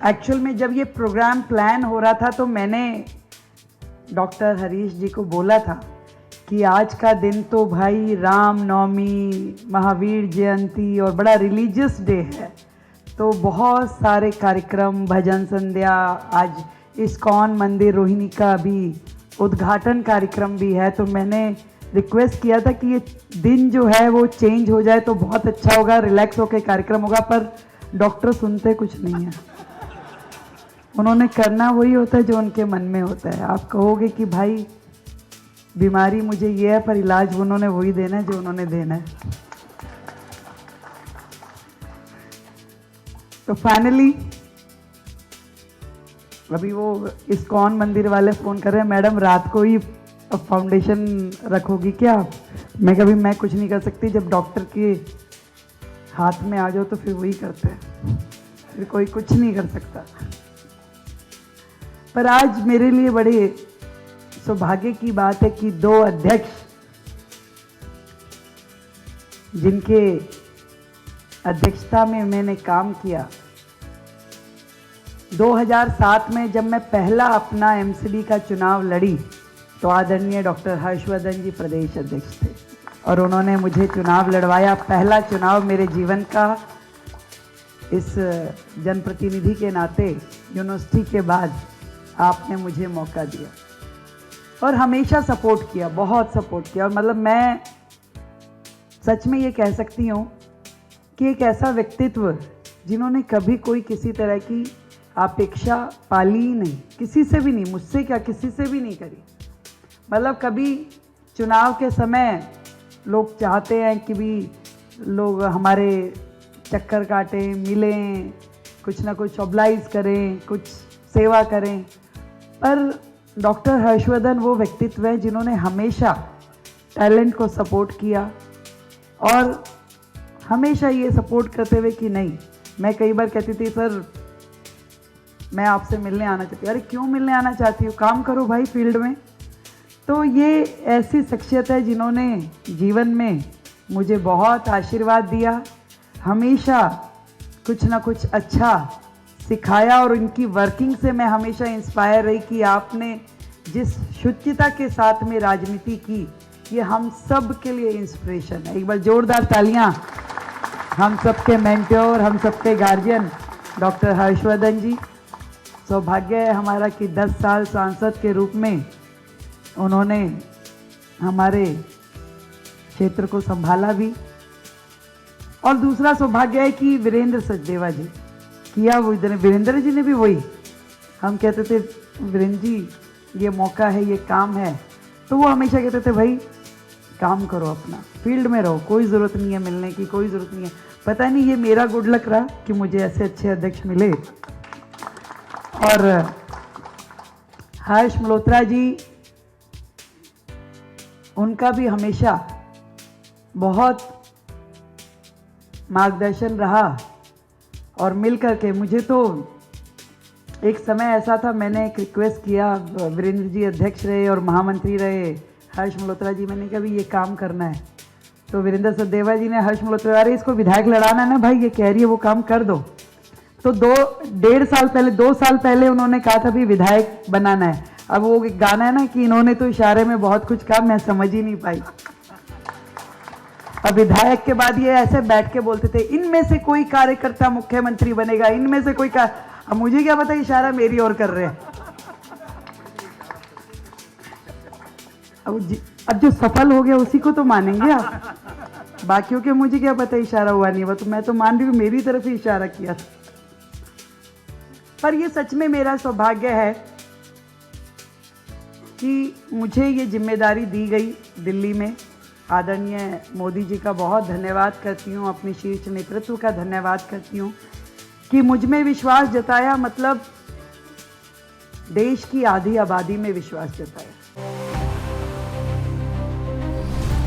Actual में जब ये प्रोग्राम प्लान हो रहा था तो मैंने डॉक्टर हरीश जी को बोला था कि आज का दिन तो भाई राम नवमी, महावीर जयंती और बड़ा रिलीजियस डे है, तो बहुत सारे कार्यक्रम, भजन संध्या, आज इस्कॉन मंदिर रोहिणी का भी उद्घाटन कार्यक्रम भी है, तो मैंने रिक्वेस्ट किया था कि ये दिन जो है वो चेंज हो जाए तो बहुत अच्छा होगा, रिलैक्स होकर कार्यक्रम होगा। पर डॉक्टर सुनते कुछ नहीं है, उन्होंने करना वही होता है जो उनके मन में होता है। आप कहोगे कि भाई बीमारी मुझे ये है, पर इलाज उन्होंने वही देना है जो उन्होंने देना है। तो फाइनली अभी वो इस्कॉन मंदिर वाले फ़ोन कर रहे हैं, मैडम रात को ही फाउंडेशन रखोगी क्या? मैं कभी मैं कुछ नहीं कर सकती, जब डॉक्टर के हाथ में आ जाओ तो फिर वही करते हैं, फिर कोई कुछ नहीं कर सकता। पर आज मेरे लिए बड़े सौभाग्य की बात है कि दो अध्यक्ष, जिनके अध्यक्षता में मैंने काम किया, 2007 में जब मैं पहला अपना एमसीडी का चुनाव लड़ी तो आदरणीय डॉक्टर हर्षवर्धन जी प्रदेश अध्यक्ष थे और उन्होंने मुझे चुनाव लड़वाया। पहला चुनाव मेरे जीवन का, इस जनप्रतिनिधि के नाते यूनिवर्सिटी के बाद आपने मुझे मौका दिया और हमेशा सपोर्ट किया, बहुत सपोर्ट किया। और मतलब मैं सच में ये कह सकती हूँ कि एक ऐसा व्यक्तित्व जिन्होंने कभी कोई किसी तरह की अपेक्षा पाली ही नहीं, किसी से भी नहीं, मुझसे क्या किसी से भी नहीं करी। मतलब कभी चुनाव के समय लोग चाहते हैं कि भी लोग हमारे चक्कर काटें, मिलें, कुछ ना कुछ ऑब्लाइज करें, कुछ सेवा करें, पर डॉक्टर हर्षवर्धन वो व्यक्तित्व है जिन्होंने हमेशा टैलेंट को सपोर्ट किया और हमेशा ये सपोर्ट करते हुए कि नहीं, मैं कई बार कहती थी सर मैं आपसे मिलने आना चाहती हूँ। अरे क्यों मिलने आना चाहती हूँ, काम करो भाई फील्ड में। तो ये ऐसी शख्सियत है जिन्होंने जीवन में मुझे बहुत आशीर्वाद दिया, हमेशा कुछ ना कुछ अच्छा सिखाया और इनकी वर्किंग से मैं हमेशा इंस्पायर रही कि आपने जिस शुचिता के साथ में राजनीति की, ये हम सब के लिए इंस्पिरेशन है। एक बार जोरदार तालियां हम सबके मेंटोर, हम सबके गार्जियन डॉक्टर हर्षवर्धन जी। सौभाग्य है हमारा कि 10 साल सांसद के रूप में उन्होंने हमारे क्षेत्र को संभाला भी। और दूसरा सौभाग्य है कि वीरेंद्र सचदेवा जी किया, वो वीरेंद्र जी ने भी वही, हम कहते थे वीरेंद्र जी ये मौका है, ये काम है, तो वो हमेशा कहते थे भाई काम करो, अपना फील्ड में रहो, कोई ज़रूरत नहीं है मिलने की, कोई ज़रूरत नहीं है। पता नहीं ये मेरा गुड लक रहा कि मुझे ऐसे अच्छे अध्यक्ष मिले। और हर्ष मल्होत्रा जी, उनका भी हमेशा बहुत मार्गदर्शन रहा और मिल करके मुझे तो एक समय ऐसा था, मैंने एक रिक्वेस्ट किया, वीरेंद्र जी अध्यक्ष रहे और महामंत्री रहे हर्ष मल्होत्रा जी, मैंने कहा भी ये काम करना है, तो वीरेंद्र सचदेवा जी ने हर्ष मल्होत्रा, अरे इसको विधायक लड़ाना है ना भाई, ये कह रही है वो काम कर दो। तो 2 साल पहले उन्होंने कहा था भी विधायक बनाना है। अब वो गाना है ना कि इन्होंने तो इशारे में बहुत कुछ कहा, मैं समझ ही नहीं पाई। अब विधायक के बाद ये ऐसे बैठ के बोलते थे इनमें से कोई कार्यकर्ता मुख्यमंत्री बनेगा, इनमें से कोई अब मुझे क्या पता इशारा मेरी ओर कर रहे हैं। अब जो सफल हो गया उसी को तो मानेंगे आप, बाकियों के मुझे क्या पता इशारा हुआ नहीं हुआ, तो मैं तो मान रही हूँ मेरी तरफ ही इशारा किया था। पर ये सच में मेरा सौभाग्य है कि मुझे ये जिम्मेदारी दी गई दिल्ली में। आदरणीय मोदी जी का बहुत धन्यवाद करती हूँ, अपने शीर्ष नेतृत्व का धन्यवाद करती हूँ कि मुझ में विश्वास जताया, मतलब देश की आधी आबादी में विश्वास जताया।